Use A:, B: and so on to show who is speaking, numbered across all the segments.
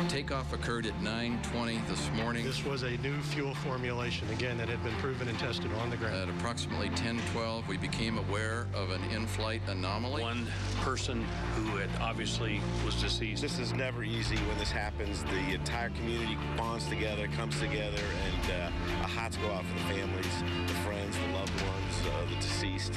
A: Takeoff occurred at 9:20 this morning.
B: This was a new fuel formulation, again, that had been proven and tested on the ground.
A: At approximately 10:12, we became aware of an in-flight anomaly.
C: One person who had obviously was deceased.
D: This is never easy when this happens. The entire community bonds together, comes together, and our hearts go out for the families, the friends, the loved ones, the deceased.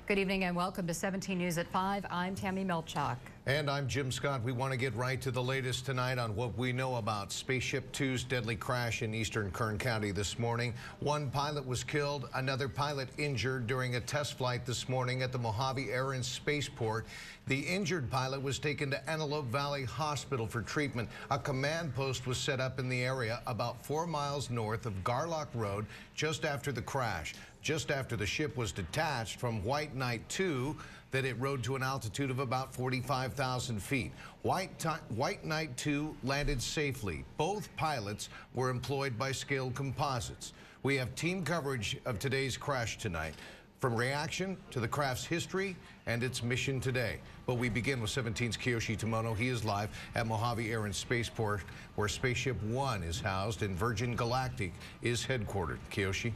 E: Good evening and welcome to 17 News at 5. I'm Tammy Melchak.
F: And I'm Jim Scott. We want to get right to the latest tonight on what we know about Spaceship Two's deadly crash in eastern Kern County this morning. One pilot was killed, another pilot injured during a test flight this morning at the Mojave Air and Spaceport. The injured pilot was taken to Antelope Valley Hospital for treatment. A command post was set up in the area about 4 miles north of Garlock Road just after the crash, just after the ship was detached from White Knight 2 that it rode to an altitude of about 45,000 feet. White Knight 2 landed safely. Both pilots were employed by Scaled Composites. We have team coverage of today's crash tonight, from reaction to the craft's history and its mission today. But we begin with 17's Kiyoshi Tomono. He is live at Mojave Air and Spaceport, where Spaceship One is housed and Virgin Galactic is headquartered. Kiyoshi?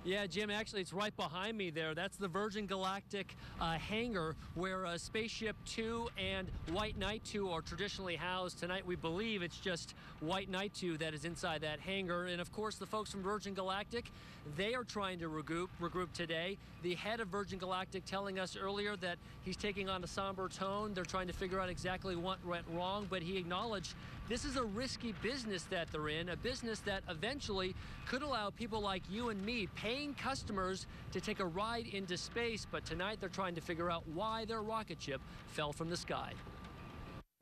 G: Yeah, Jim, actually, it's right behind me there. That's the Virgin Galactic hangar where Spaceship 2 and White Knight 2 are traditionally housed. Tonight, we believe it's just White Knight 2 that is inside that hangar. And, of course, the folks from Virgin Galactic, they are trying to regroup today. The head of Virgin Galactic telling us earlier that he's taking on a somber tone. They're trying to figure out exactly what went wrong, but he acknowledged this is a risky business that they're in, a business that eventually could allow people like you and me, paying customers, to take a ride into space. But tonight they're trying to figure out why their rocket ship fell from the sky.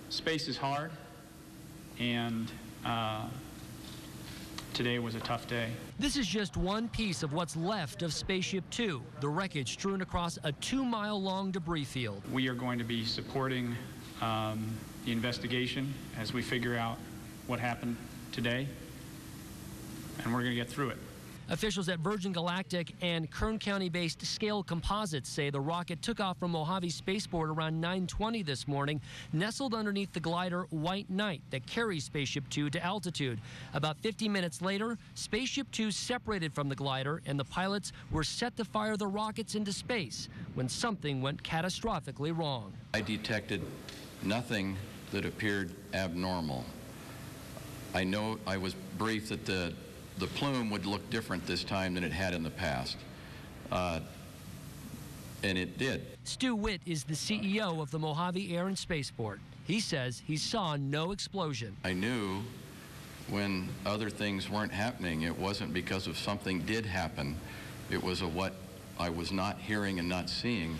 H: Space is hard, and today was a tough day.
G: This is just one piece of what's left of Spaceship 2, the wreckage strewn across a 2-mile-long debris field.
H: We are going to be supporting the investigation as we figure out what happened today, and we're going to get through it.
G: Officials at Virgin Galactic and Kern County-based Scaled Composites say the rocket took off from Mojave Spaceport around 9:20 this morning, nestled underneath the glider White Knight that carries Spaceship 2 to altitude. About 50 minutes later, Spaceship 2 separated from the glider and the pilots were set to fire the rockets into space when something went catastrophically wrong.
A: I detected nothing that appeared abnormal. I know I was briefed that the plume would look different this time than it had in the past, and it did.
G: Stu Witt is the CEO of the Mojave Air and Spaceport. He says he saw no explosion.
A: I knew when other things weren't happening, it wasn't because of something did happen. It was of what I was not hearing and not seeing.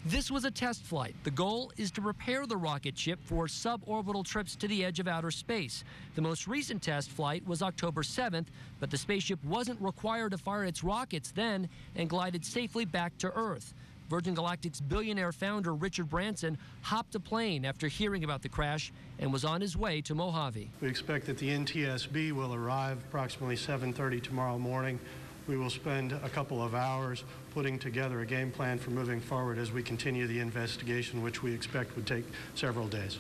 G: This was a test flight. The goal is to prepare the rocket ship for suborbital trips to the edge of outer space. The most recent test flight was October 7th, but the spaceship wasn't required to fire its rockets then and glided safely back to Earth. Virgin Galactic's billionaire founder Richard Branson hopped a plane after hearing about the crash and was on his way to Mojave.
B: We expect that the NTSB will arrive approximately 7:30 tomorrow morning. We will spend a couple of hours putting together a game plan for moving forward as we continue the investigation, which we expect would take several days.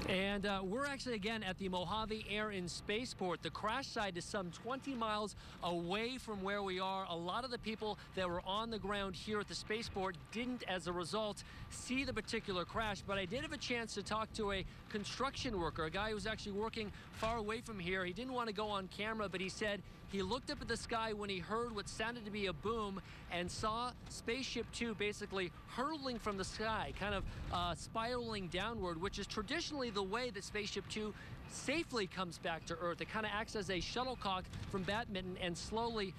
G: And we're actually, again, at the Mojave Air and Spaceport. The crash site is some 20 miles away from where we are. A lot of the people that were on the ground here at the spaceport didn't, as a result, see the particular crash. But I did have a chance to talk to a construction worker, a guy who was actually working far away from here. He didn't want to go on camera, but he said he looked up at the sky when he heard what sounded to be a boom and saw Spaceship 2 basically hurtling from the sky, kind of spiraling downward, which is traditionally the way that Spaceship 2 safely comes back to Earth. It kind of acts as a shuttlecock from badminton and slowly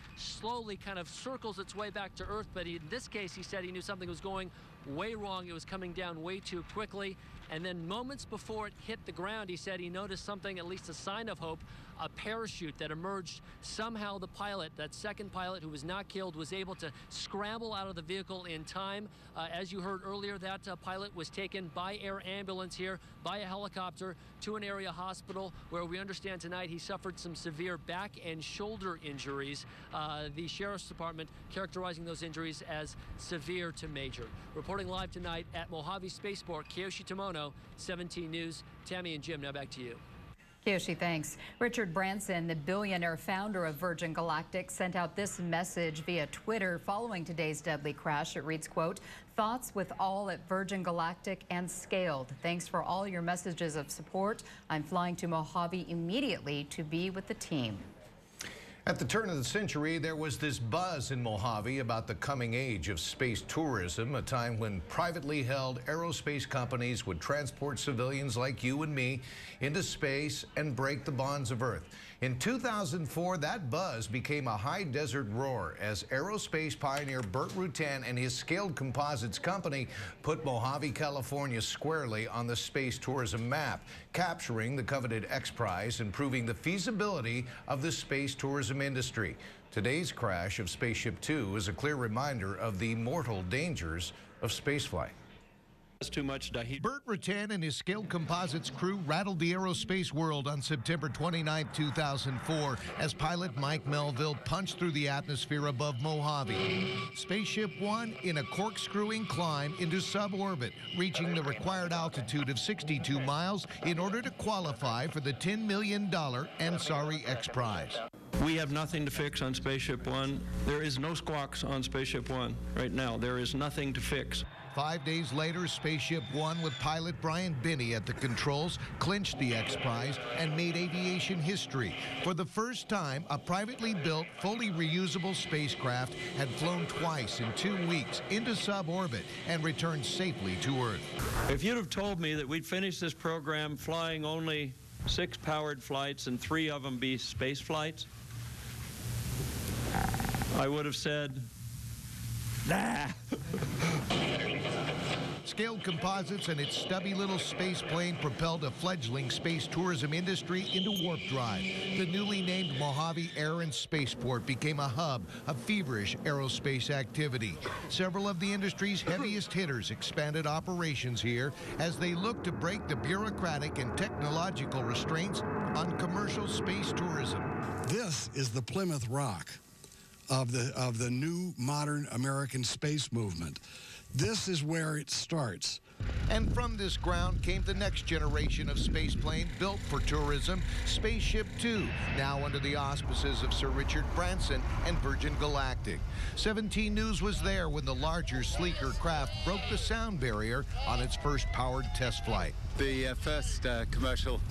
G: kind of circles its way back to Earth. But in this case, he said he knew something was going way wrong. It was coming down way too quickly. And then moments before it hit the ground, he said he noticed something, at least a sign of hope, a parachute that emerged. Somehow the pilot, that second pilot who was not killed, was able to scramble out of the vehicle in time. As you heard earlier, that pilot was taken by air ambulance here, by a helicopter, to an area hospital where we understand tonight he suffered some severe back and shoulder injuries. The Sheriff's Department characterizing those injuries as severe to major. Reporting live tonight at Mojave Spaceport, Kiyoshi Tomono, 17 News. Tammy and Jim, now back to you.
E: Kiyoshi, thanks. Richard Branson, the billionaire founder of Virgin Galactic, sent out this message via Twitter following today's deadly crash. It reads, quote, "Thoughts with all at Virgin Galactic and Scaled. Thanks for all your messages of support. I'm flying to Mojave immediately to be with the team."
F: At the turn of the century, there was this buzz in Mojave about the coming age of space tourism, a time when privately held aerospace companies would transport civilians like you and me into space and break the bonds of Earth. In 2004, that buzz became a high desert roar as aerospace pioneer Burt Rutan and his Scaled Composites company put Mojave, California squarely on the space tourism map, capturing the coveted X Prize and proving the feasibility of the space tourism industry. Today's crash of Spaceship Two is a clear reminder of the mortal dangers of spaceflight.
C: Too much
F: Burt Rutan and his Scaled Composites crew rattled the aerospace world on September 29, 2004, as pilot Mike Melville punched through the atmosphere above Mojave. Spaceship One in a corkscrewing climb into suborbit, reaching the required altitude of 62 miles in order to qualify for the $10 million Ansari X Prize.
I: We have nothing to fix on Spaceship One. There is no squawks on Spaceship One right now. There is nothing to fix.
F: 5 days later, Spaceship One, with pilot Brian Binney at the controls, clinched the X Prize and made aviation history. For the first time, a privately built, fully reusable spacecraft had flown twice in 2 weeks into suborbit and returned safely to Earth.
I: If you'd have told me that we'd finish this program flying only 6 powered flights and 3 of them be space flights, I would have said, nah.
F: Scaled Composites and its stubby little space plane propelled a fledgling space tourism industry into warp drive. The newly named Mojave Air and Spaceport became a hub of feverish aerospace activity. Several of the industry's heaviest hitters expanded operations here as they looked to break the bureaucratic and technological restraints on commercial space tourism.
J: This is the Plymouth Rock of the new modern American space movement. This is where it starts.
F: And from this ground came the next generation of spaceplane built for tourism, Spaceship Two, now under the auspices of Sir Richard Branson and Virgin Galactic. 17 News was there when the larger, sleeker craft broke the sound barrier on its first powered test flight.
K: The first commercial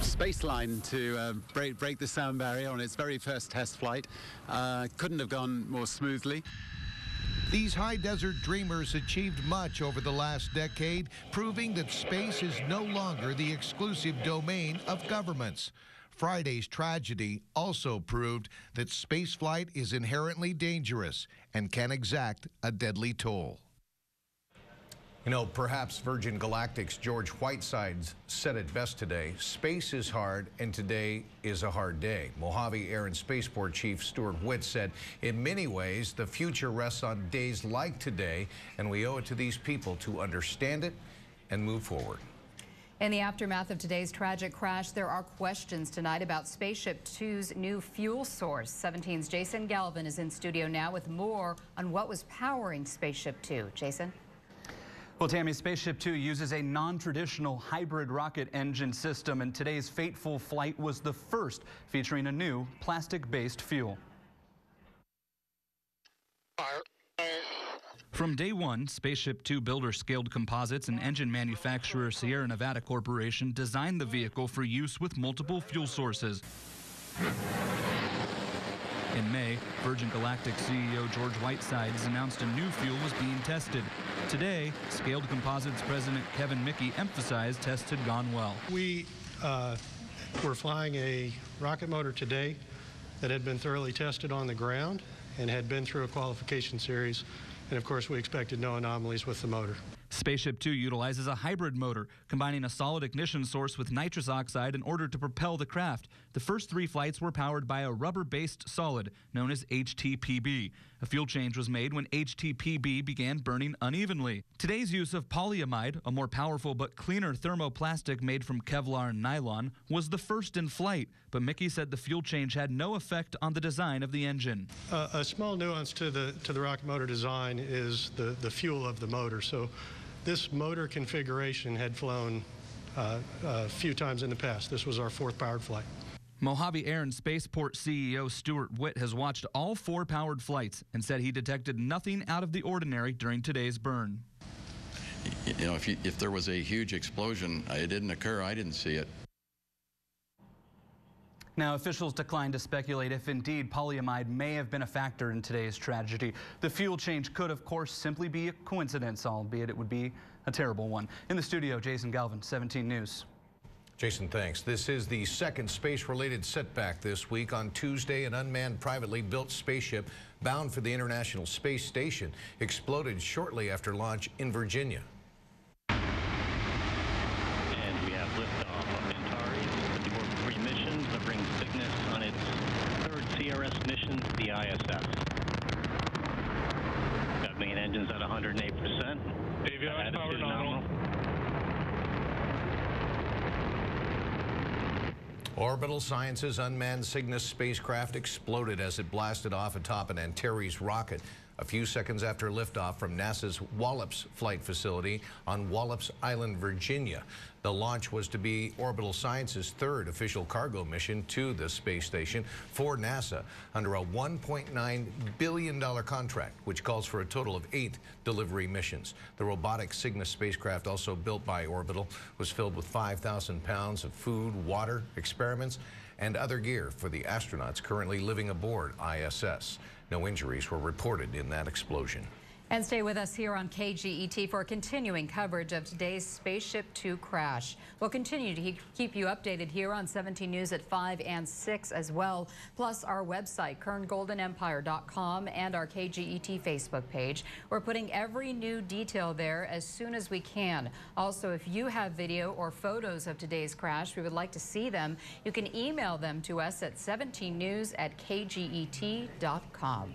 K: space line to break the sound barrier on its very first test flight. Couldn't have gone more smoothly.
F: These high desert dreamers achieved much over the last decade, proving that space is no longer the exclusive domain of governments. Friday's tragedy also proved that spaceflight is inherently dangerous and can exact a deadly toll. You know, perhaps Virgin Galactic's George Whiteside said it best today. Space is hard, and today is a hard day. Mojave Air and Spaceport Chief Stuart Witt said, in many ways, the future rests on days like today, and we owe it to these people to understand it and move forward.
E: In the aftermath of today's tragic crash, there are questions tonight about Spaceship Two's new fuel source. 17's Jason Galvin is in studio now with more on what was powering Spaceship Two. Jason?
L: Well, Tammy, Spaceship Two uses a non-traditional hybrid rocket engine system, and today's fateful flight was the first featuring a new plastic-based fuel. From day one, Spaceship Two builder Scaled Composites and engine manufacturer Sierra Nevada Corporation designed the vehicle for use with multiple fuel sources. In May, Virgin Galactic CEO George Whiteside has announced a new fuel was being tested. Today, Scaled Composites President Kevin Mickey emphasized tests had gone well.
B: We were flying a rocket motor today that had been thoroughly tested on the ground and had been through a qualification series And of course, we expected no anomalies with the motor.
L: Spaceship Two utilizes a hybrid motor, combining a solid ignition source with nitrous oxide in order to propel the craft. The first 3 flights were powered by a rubber-based solid known as HTPB. A fuel change was made when HTPB began burning unevenly. Today's use of polyamide, a more powerful but cleaner thermoplastic made from Kevlar and nylon, was the first in flight. But Mickey said the fuel change had no effect on the design of the engine.
B: A small nuance to the rocket motor design is the fuel of the motor. So this motor configuration had flown a few times in the past. This was our 4th powered flight.
L: Mojave Air and Spaceport CEO Stuart Witt has watched all 4 powered flights and said he detected nothing out of the ordinary during today's burn.
A: You know, if there was a huge explosion, it didn't occur. I didn't see it.
M: Now, officials declined to speculate if indeed polyamide may have been a factor in today's tragedy. The fuel change could, of course, simply be a coincidence, albeit it would be a terrible one. In the studio, Jason Galvin, 17 News.
F: Jason, thanks. This is the second space-related setback this week. On Tuesday, an unmanned privately built spaceship bound for the International Space Station exploded shortly after launch in Virginia.
N: And we have liftoff of Antares, the Orbit 3 mission, delivering Cygnus on its 3rd CRS mission to the ISS. Got main engines at 108%.
C: Avionics power nominal.
F: Orbital Sciences' unmanned Cygnus spacecraft exploded as it blasted off atop an Antares rocket a few seconds after liftoff from NASA's Wallops flight facility on Wallops Island, Virginia. The launch was to be Orbital Sciences' 3rd official cargo mission to the space station for NASA under a $1.9 billion contract, which calls for a total of 8 delivery missions. The robotic Cygnus spacecraft, also built by Orbital, was filled with 5,000 pounds of food, water, experiments, and other gear for the astronauts currently living aboard ISS. No injuries were reported in that explosion.
E: And stay with us here on KGET for continuing coverage of today's Spaceship Two crash. We'll continue to keep you updated here on 17 News at 5 and 6 as well, plus our website, kerngoldenempire.com, and our KGET Facebook page. We're putting every new detail there as soon as we can. Also, if you have video or photos of today's crash, we would like to see them. You can email them to us at 17news@kget.com.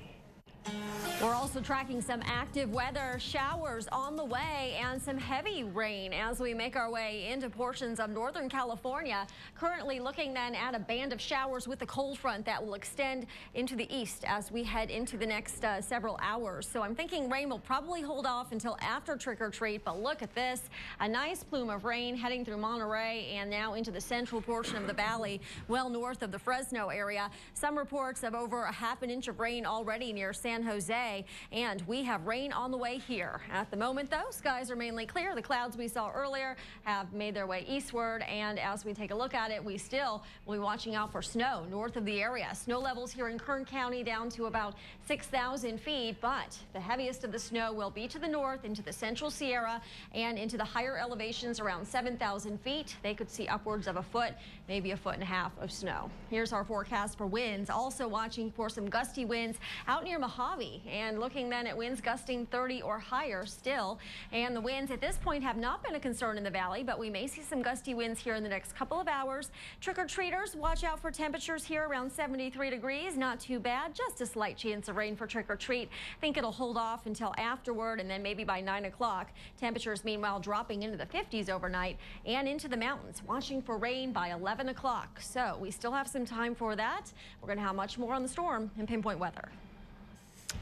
O: We're also tracking some active weather, showers on the way, and some heavy rain as we make our way into portions of Northern California. Currently looking then at a band of showers with a cold front that will extend into the east as we head into the next several hours. So I'm thinking rain will probably hold off until after trick-or-treat, but look at this. A nice plume of rain heading through Monterey and now into the central portion of the valley, well north of the Fresno area. Some reports of over a half an inch of rain already near San Jose. And we have rain on the way here. At the moment, though, skies are mainly clear. The clouds we saw earlier have made their way eastward, and as we take a look at it, we still will be watching out for snow north of the area. Snow levels here in Kern County down to about 6,000 feet, but the heaviest of the snow will be to the north into the central Sierra and into the higher elevations around 7,000 feet. They could see upwards of a foot, maybe a foot and a half of snow. Here's our forecast for winds. Also watching for some gusty winds out near Mojave, and looking then at winds gusting 30 or higher still. And the winds at this point have not been a concern in the valley, but we may see some gusty winds here in the next couple of hours. Trick-or-treaters, watch out for temperatures here around 73 degrees. Not too bad, just a slight chance of rain for trick-or-treat. Think it'll hold off until afterward, and then maybe by 9 o'clock. Temperatures meanwhile dropping into the 50s overnight and into the mountains. Watching for rain by 11 o'clock. So we still have some time for that. We're going to have much more on the storm and pinpoint weather.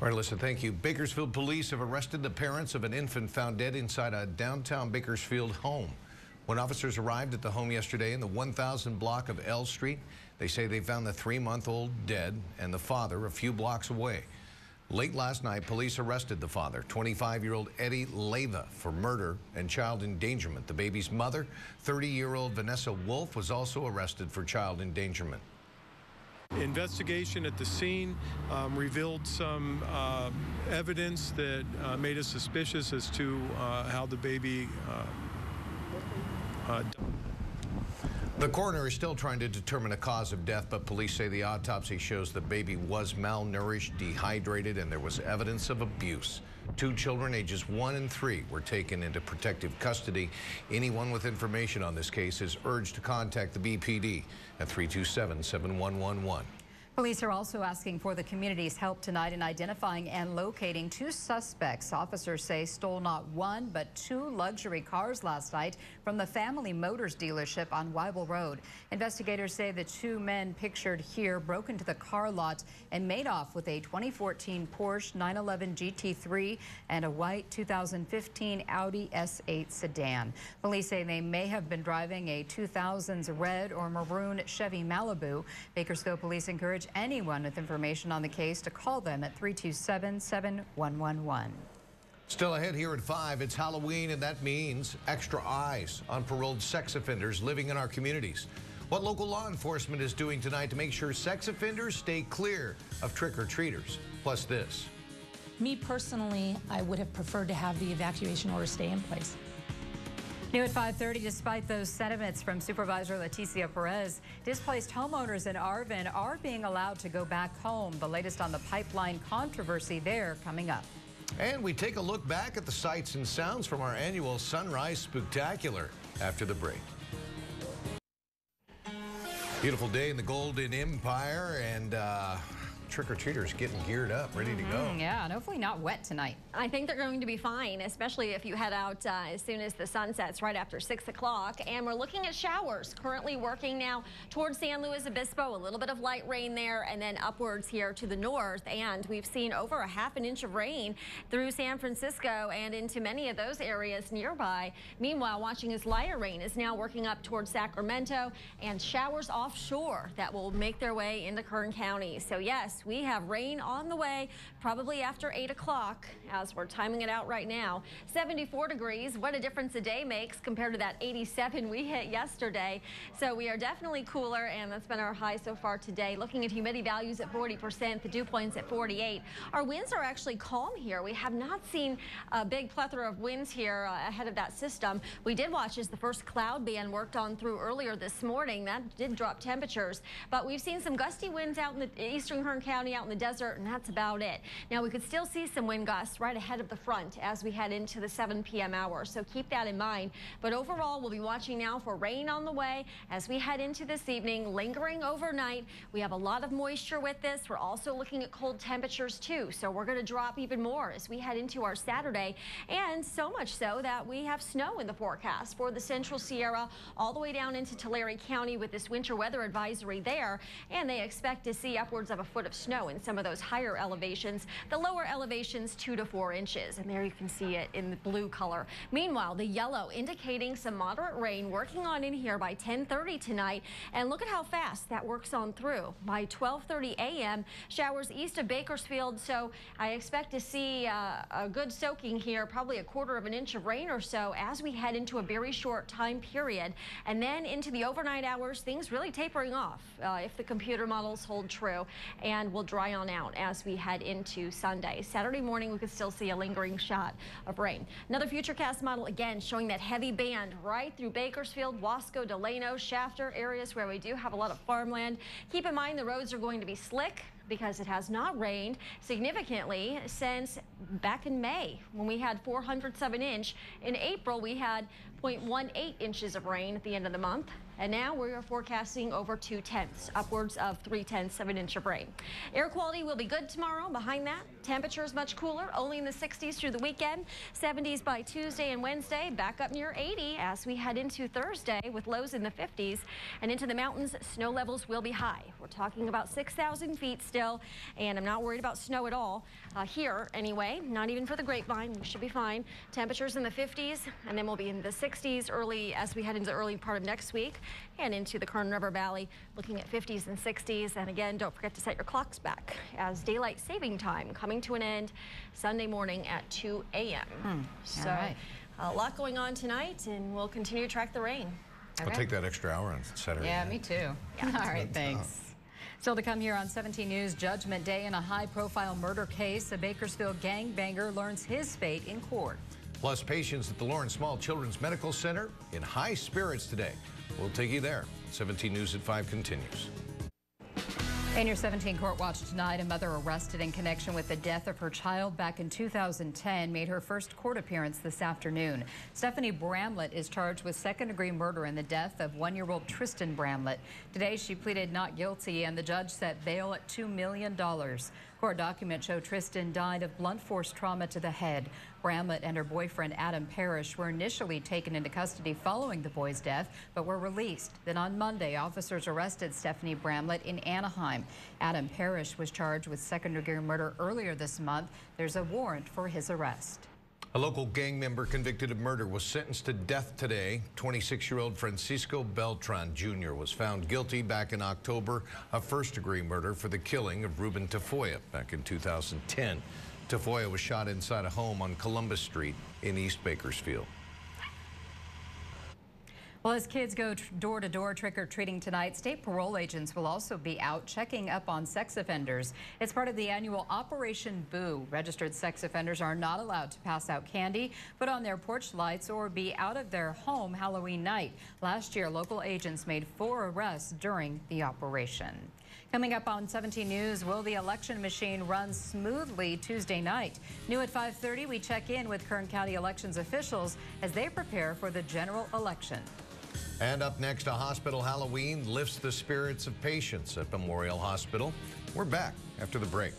F: All right, Alyssa, thank you. Bakersfield police have arrested the parents of an infant found dead inside a downtown Bakersfield home. When officers arrived at the home yesterday in the 1000 block of L Street, they say they found the 3-month-old dead and the father a few blocks away. Late last night, police arrested the father, 25-year-old Eddie Leyva, for murder and child endangerment. The baby's mother, 30-year-old Vanessa Wolf, was also arrested for child endangerment.
P: Investigation at the scene revealed some evidence that made us suspicious as to how the baby died.
F: The coroner is still trying to determine a cause of death, but police say the autopsy shows the baby was malnourished, dehydrated, and there was evidence of abuse. 2 children, ages 1 and 3, were taken into protective custody. Anyone with information on this case is urged to contact the BPD at 327-7111.
E: Police are also asking for the community's help tonight in identifying and locating 2 suspects. Officers say stole not 1 but 2 luxury cars last night from the Family Motors dealership on Weibel Road. Investigators say the 2 men pictured here broke into the car lot and made off with a 2014 Porsche 911 GT3 and a white 2015 Audi S8 sedan. Police say they may have been driving a 2000s red or maroon Chevy Malibu. Bakersfield police encourage anyone with information on the case to call them at 327-7111.
F: Still ahead here at 5, it's Halloween, and that means extra eyes on paroled sex offenders living in our communities. What local law enforcement is doing tonight to make sure sex offenders stay clear of trick-or-treaters. Plus this.
Q: Me personally, I would have preferred to have the evacuation order stay in place.
E: New at 5:30, despite those sentiments from Supervisor Leticia Perez, displaced homeowners in Arvin are being allowed to go back home. The latest on the pipeline controversy there coming up.
F: And we take a look back at the sights and sounds from our annual Sunrise Spooktacular after the break. Beautiful day in the Golden Empire, and trick-or-treaters getting geared up, ready to go.
E: Yeah, and hopefully not wet tonight.
O: I think they're going to be fine, especially if you head out as soon as the sun sets right after 6 o'clock. And we're looking at showers currently working now towards San Luis Obispo. A little bit of light rain there and then upwards here to the north. And we've seen over a ½ an inch of rain through San Francisco and into many of those areas nearby. Meanwhile, watching as lighter rain is now working up towards Sacramento and showers offshore that will make their way into Kern County. So yes, we have rain on the way, probably after 8 o'clock as we're timing it out right now. 74 degrees. What a difference a day makes compared to that 87 we hit yesterday. So we are definitely cooler, and that's been our high so far today. Looking at humidity values at 40%, the dew points at 48. Our winds are actually calm here. We have not seen a big plethora of winds here ahead of that system. We did watch as the first cloud band worked on through earlier this morning. That did drop temperatures, but we've seen some gusty winds out in the eastern Kern County, out in the desert, and that's about it. Now we could still see some wind gusts right ahead of the front as we head into the 7 p.m. hour, so keep that in mind. But overall, we'll be watching now for rain on the way as we head into this evening, lingering overnight. We have a lot of moisture with this. We're also looking at cold temperatures too, so we're going to drop even more as we head into our Saturday, and so much so that we have snow in the forecast for the Central Sierra all the way down into Tulare County with this winter weather advisory there, and they expect to see upwards of a foot of snow in some of those higher elevations. The lower elevations 2 to 4 inches, and there you can see it in the blue color. Meanwhile, the yellow indicating some moderate rain working on in here by 10:30 tonight, and look at how fast that works on through. By 12:30 a.m. showers east of Bakersfield, so I expect to see a good soaking here, probably a quarter of an inch of rain or so as we head into a very short time period, and then into the overnight hours, things really tapering off if the computer models hold true, and will dry on out as we head into Sunday. Saturday morning, we could still see a lingering shot of rain. Another Futurecast model again showing that heavy band right through Bakersfield, Wasco, Delano, Shafter, areas where we do have a lot of farmland. Keep in mind the roads are going to be slick because it has not rained significantly since back in May when we had 400ths of an inch. In April, we had 0.18 inches of rain at the end of the month. And now we are forecasting over 2/10, upwards of 3/10 of an inch of rain. Air quality will be good tomorrow. Behind that, temperatures much cooler, only in the 60s through the weekend. 70s by Tuesday and Wednesday, back up near 80 as we head into Thursday with lows in the 50s. And into the mountains, snow levels will be high. We're talking about 6,000 feet still, and I'm not worried about snow at all here anyway, not even for the Grapevine. We should be fine. Temperatures in the 50s, and then we'll be in the 60s early as we head into the early part of next week. And into the Kern River Valley, looking at 50s and 60s. And again, don't forget to set your clocks back as daylight saving time coming to an end Sunday morning at 2 a.m. So
E: right.
O: A lot going on tonight, and we'll continue to track the rain.
F: I'll take that extra hour on Saturday.
E: Yeah, me too. All right, thanks. Still to come here on 17 News, Judgment Day in a high-profile murder case. A Bakersfield gangbanger learns his fate in court.
F: Plus, patients at the Lawrence Small Children's Medical Center in high spirits today. We'll take you there. 17 News at 5 continues.
E: In your 17 Court Watch tonight, a mother arrested in connection with the death of her child back in 2010 made her first court appearance this afternoon. Stephanie Bramlett is charged with second-degree murder in the death of one-year-old Tristan Bramlett. Today, she pleaded not guilty, and the judge set bail at $2 million. Court documents show Tristan died of blunt force trauma to the head. Bramlett and her boyfriend Adam Parrish were initially taken into custody following the boy's death, but were released. Then on Monday, officers arrested Stephanie Bramlett in Anaheim. Adam Parrish was charged with second-degree murder earlier this month. There's a warrant for his arrest.
F: A local gang member convicted of murder was sentenced to death today. 26-year-old Francisco Beltran Jr. was found guilty back in October of first-degree murder for the killing of Ruben Tafoya back in 2010. Tafoya was shot inside a home on Columbus Street in East Bakersfield.
E: Well, as kids go door-to-door trick-or-treating tonight, state parole agents will also be out checking up on sex offenders. It's part of the annual Operation Boo. Registered sex offenders are not allowed to pass out candy, put on their porch lights, or be out of their home Halloween night. Last year, local agents made 4 arrests during the operation. Coming up on 17 News, will the election machine run smoothly Tuesday night? New at 5:30, we check in with Kern County elections officials as they prepare for the general election.
F: And up next, a hospital Halloween lifts the spirits of patients at Memorial Hospital. We're back after the break.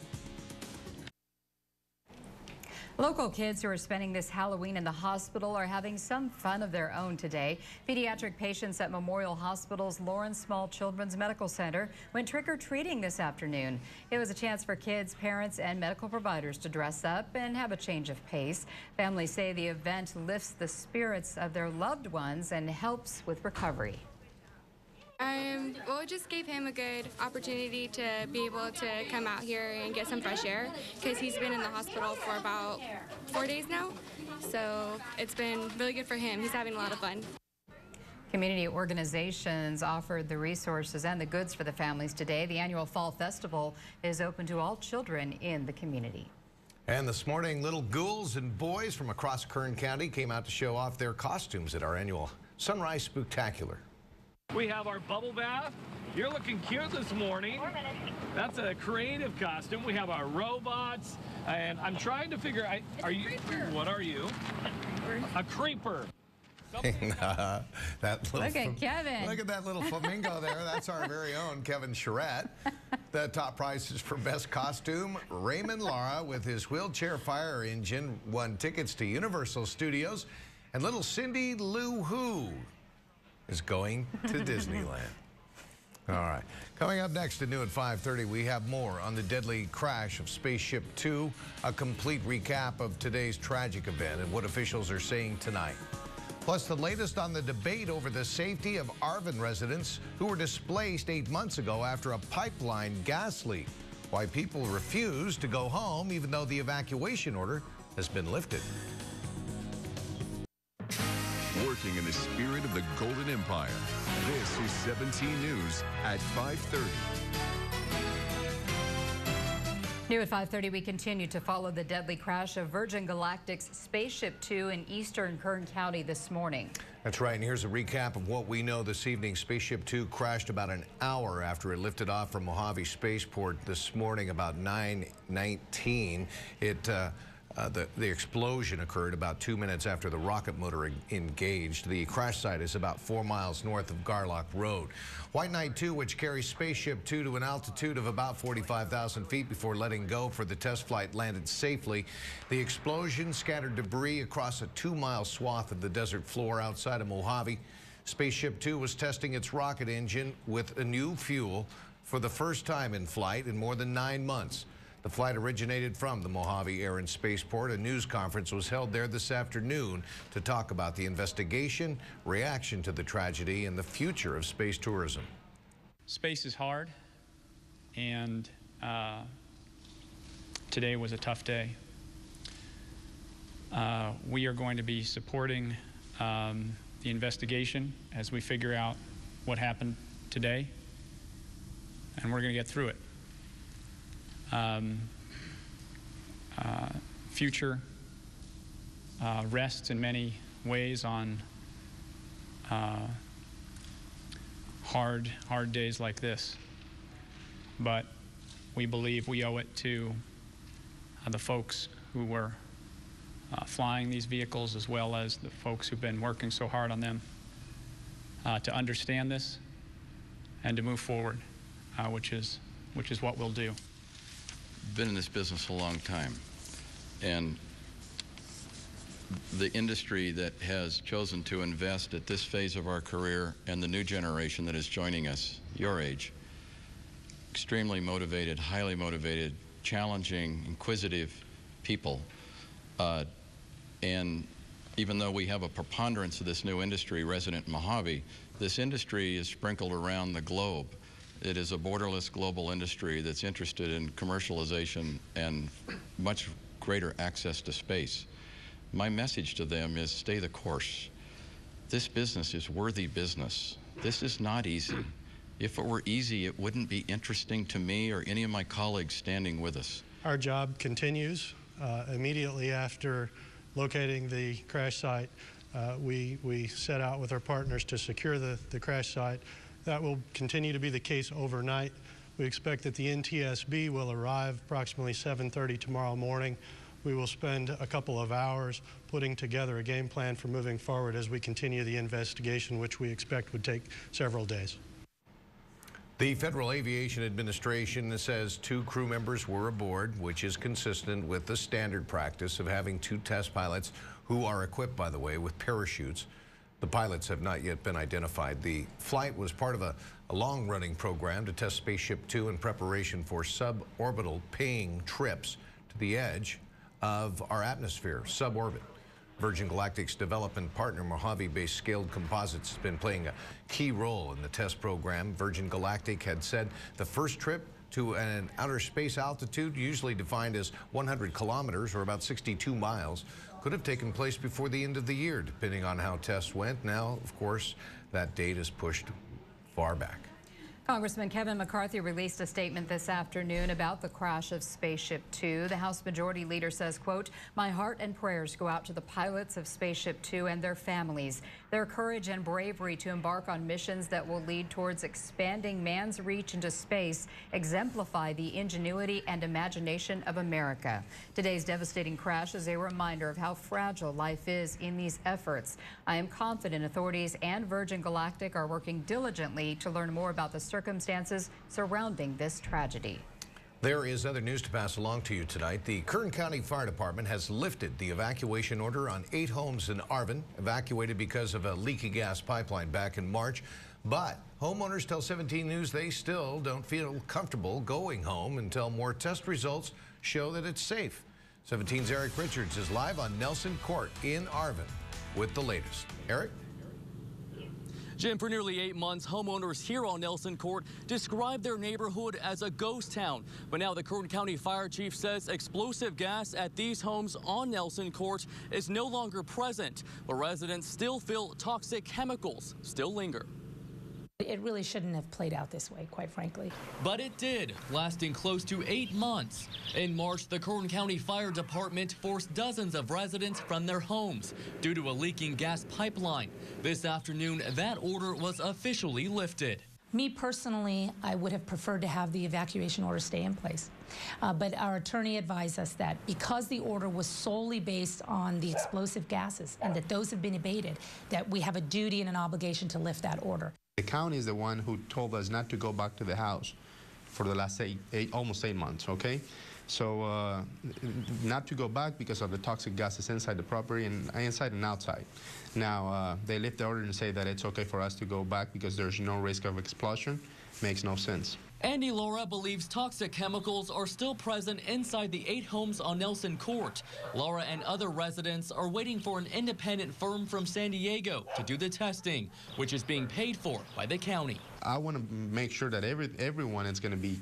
E: Local kids who are spending this Halloween in the hospital are having some fun of their own today. Pediatric patients at Memorial Hospital's Lawrence Small Children's Medical Center went trick-or-treating this afternoon. It was a chance for kids, parents, and medical providers to dress up and have a change of pace. Families say the event lifts the spirits of their loved ones and helps with recovery.
R: Well, it just gave him a good opportunity to be able to come out here and get some fresh air because he's been in the hospital for about 4 days now. So it's been really good for him. He's having a lot of fun.
E: Community organizations offered the resources and the goods for the families today. The annual Fall Festival is open to all children in the community.
F: And this morning, little ghouls and boys from across Kern County came out to show off their costumes at our annual Sunrise Spooktacular.
S: We have our bubble bath. You're looking cute this morning. That's a creative costume. We have our robots, and I'm trying to figure out, what are you? A creeper.
F: Look at
E: Kevin.
F: Look at that little flamingo there. That's our very own Kevin Charette. The top prizes for best costume. Raymond Lara with his wheelchair fire engine won tickets to Universal Studios. And little Cindy Lou Who is going to Disneyland. All right. Coming up next at New at 5:30, we have more on the deadly crash of Spaceship Two, a complete recap of today's tragic event and what officials are saying tonight. Plus, the latest on the debate over the safety of Arvin residents who were displaced 8 months ago after a pipeline gas leak. Why people refuse to go home even though the evacuation order has been lifted.
T: Working in the spirit of the Golden Empire, this is 17 News at 5:30.
E: New at 5:30, we continue to follow the deadly crash of Virgin Galactic's Spaceship Two in eastern Kern County this morning.
F: That's right, and here's a recap of what we know this evening. Spaceship Two crashed about an hour after it lifted off from Mojave Spaceport this morning about 9:19. The explosion occurred about 2 minutes after the rocket motor engaged. The crash site is about 4 miles north of Garlock Road. White Knight 2, which carries Spaceship 2 to an altitude of about 45,000 feet before letting go for the test flight, landed safely. The explosion scattered debris across a 2-mile swath of the desert floor outside of Mojave. Spaceship 2 was testing its rocket engine with a new fuel for the first time in flight in more than 9 months. The flight originated from the Mojave Air and Spaceport. A news conference was held there this afternoon to talk about the investigation, reaction to the tragedy, and the future of space tourism.
H: Space is hard, and today was a tough day. We are going to be supporting the investigation as we figure out what happened today, and we're going to get through it. Future rests in many ways on hard days like this. But we believe we owe it to the folks who were flying these vehicles, as well as the folks who've been working so hard on them, to understand this and to move forward, which is what we'll do.
A: Been in this business a long time, and the industry that has chosen to invest at this phase of our career, and the new generation that is joining us, your age, extremely motivated, highly motivated, challenging, inquisitive people. And even though we have a preponderance of this new industry resident in Mojave, this industry is sprinkled around the globe. It is a borderless global industry that's interested in commercialization and much greater access to space. My message to them is stay the course. This business is worthy business. This is not easy. If it were easy, it wouldn't be interesting to me or any of my colleagues standing with us.
B: Our job continues. Immediately after locating the crash site, we set out with our partners to secure the crash site. That will continue to be the case overnight. We expect that the NTSB will arrive approximately 7:30 tomorrow morning. We will spend a couple of hours putting together a game plan for moving forward as we continue the investigation, which we expect would take several days.
F: The Federal Aviation Administration says 2 crew members were aboard, which is consistent with the standard practice of having 2 test pilots who are equipped, by the way, with parachutes. The pilots have not yet been identified. The flight was part of a long-running program to test Spaceship Two in preparation for suborbital paying trips to the edge of our atmosphere, suborbit. Virgin Galactic's development partner, Mojave-based Scaled Composites, has been playing a key role in the test program. Virgin Galactic had said the first trip to an outer space altitude, usually defined as 100 kilometers or about 62 miles, could have taken place before the end of the year, depending on how tests went. Now, of course, that date is pushed far back.
E: Congressman Kevin McCarthy released a statement this afternoon about the crash of Spaceship Two. The House Majority Leader says, quote, "My heart and prayers go out to the pilots of Spaceship Two and their families. Their courage and bravery to embark on missions that will lead towards expanding man's reach into space exemplify the ingenuity and imagination of America. Today's devastating crash is a reminder of how fragile life is in these efforts. I am confident authorities and Virgin Galactic are working diligently to learn more about the circumstances surrounding this tragedy."
F: There is other news to pass along to you tonight. The Kern County Fire Department has lifted the evacuation order on 8 homes in Arvin, evacuated because of a leaky gas pipeline back in March. But homeowners tell 17 News they still don't feel comfortable going home until more test results show that it's safe. 17's Eric Richards is live on Nelson Court in Arvin with the latest. Eric?
U: Jim, for nearly 8 months, homeowners here on Nelson Court described their neighborhood as a ghost town. But now the Kern County Fire Chief says explosive gas at these homes on Nelson Court is no longer present, but residents still feel toxic chemicals still linger.
Q: It really shouldn't have played out this way, quite frankly.
U: But it did, lasting close to 8 months. In March, the Kern County Fire Department forced dozens of residents from their homes due to a leaking gas pipeline. This afternoon, that order was officially lifted.
Q: Me personally, I would have preferred to have the evacuation order stay in place. But our attorney advised us that because the order was solely based on the explosive gases and that those have been abated, that we have a duty and an obligation to lift that order.
V: The county is the one who told us not to go back to the house for the last almost 8 months, okay? So not to go back because of the toxic gases inside the property and inside and outside. Now, they lift the order and say that it's okay for us to go back because there's no risk of explosion. Makes no sense.
U: Andy Laura believes toxic chemicals are still present inside the 8 homes on Nelson Court. Laura and other residents are waiting for an independent firm from San Diego to do the testing, which is being paid for by the county.
V: I want to make sure that everyone is going to be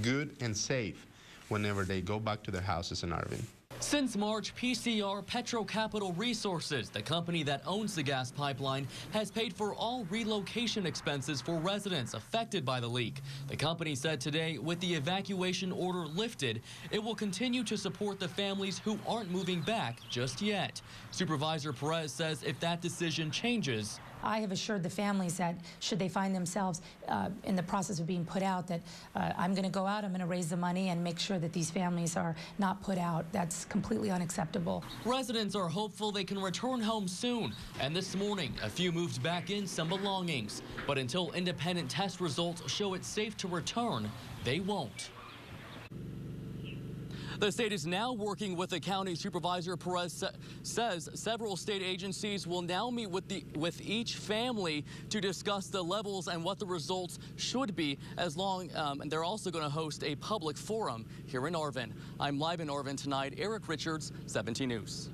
V: good and safe whenever they go back to their houses in Arvin.
U: Since March, PCR Petrocapital Resources, the company that owns the gas pipeline, has paid for all relocation expenses for residents affected by the leak. The company said today, with the evacuation order lifted, it will continue to support the families who aren't moving back just yet. Supervisor Perez says if that decision changes,
Q: I have assured the families that should they find themselves in the process of being put out, that I'm going to go out, I'm going to raise the money and make sure that these families are not put out. That's completely unacceptable.
U: Residents are hopeful they can return home soon, and this morning a few moved back in some belongings. But until independent test results show it's safe to return, they won't. The state is now working with the county. Supervisor Perez says several state agencies will now meet with each family to discuss the levels and what the results should be, and they're also going to host a public forum here in Irvine. I'm live in Irvine tonight. Eric Richards, 17 News.